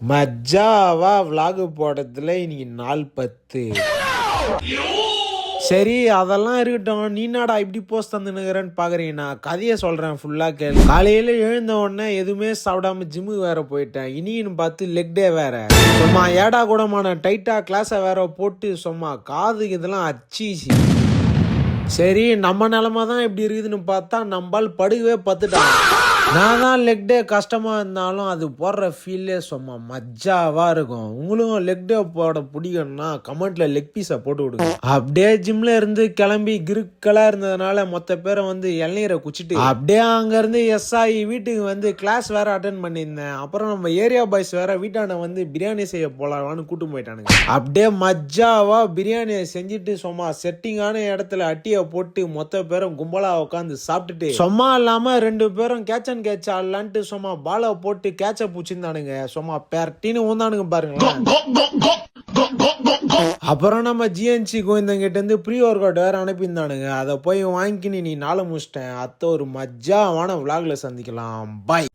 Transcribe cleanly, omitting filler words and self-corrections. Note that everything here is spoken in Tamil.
மஜாவா விலாகு போடுறதுல இன்னைக்கு நாள் 10. சரி அதெல்லாம் இருக்கட்டும். நீ என்னடா இப்படி போஸ்ட் தந்துனுக்கிறேன்னு பாக்குறீங்கன்னா கதையை சொல்றேன் ஃபுல்லா கேளு. காலையில எழுந்த உடனே எதுவுமே சாப்பிடாம ஜிம்மு வேற போயிட்டேன். இனின்னு பார்த்து லெக் டே வேற. சும்மா ஏடா கூடமான டைட்டா கிளாஸை வேற போட்டு சும்மா காதுக்கு இதெல்லாம் அச்சிச்சு. சரி நம்ம நிலமை தான் இப்படி இருக்குதுன்னு பார்த்தா நம்மால் படுகவே பத்துட்டான். நான் தான் லெக் டே கஷ்டமா இருந்தாலும் அது போடுற ஃபீல்லே சும்மா மஜாவா இருக்கும். உங்களுக்கும் லெக் டே போட பிடிக்கும்னா கமெண்ட்ல லெக் பீஸை போட்டு விடுங்க. அப்படியே ஜிம்ல இருந்து கிளம்பி கிருக்கலா இருந்ததுனால மொத்த பேரை வந்து இளநீரை குச்சிட்டு அப்படியே அங்க இருந்து எஸ்ஐ வீட்டுக்கு வந்து கிளாஸ் வேற அட்டென்ட் பண்ணியிருந்தேன். அப்புறம் நம்ம ஏரியா பாய்ஸ் வேற வீட்டாண்ட வந்து பிரியாணி செய்ய போலான்னு கூட்டு போயிட்டானுங்க. அப்படியே மஜாவா பிரியாணியை செஞ்சுட்டு சும்மா செட்டிங்கான இடத்துல அட்டியை போட்டு மொத்த பேரும் கும்பலா உட்காந்து சாப்பிட்டுட்டு சும்மா இல்லாம 2 பேரும் கேட்ச் ஆடலான்ட்டு சும்மா பாலை போட்டு கேட்ச பூச்சிருந்தானுங்க. சும்மா பேர்ட்டின்னு ஊந்தானுங்க பாருங்க. அப்புறம் நம்ம ஜிஎன்சி கோவிந்தங்கிட்ட இருந்து ப்ரீ ஒர்க் அவுட் வேற அனுப்பியிருந்தானுங்க. அதை போய் வாங்கிக்கின்னு நீ நாளை முடிச்சிட்டேன். அத்த ஒரு மஜாவான விளாக்ல சந்திக்கலாம். பாய்.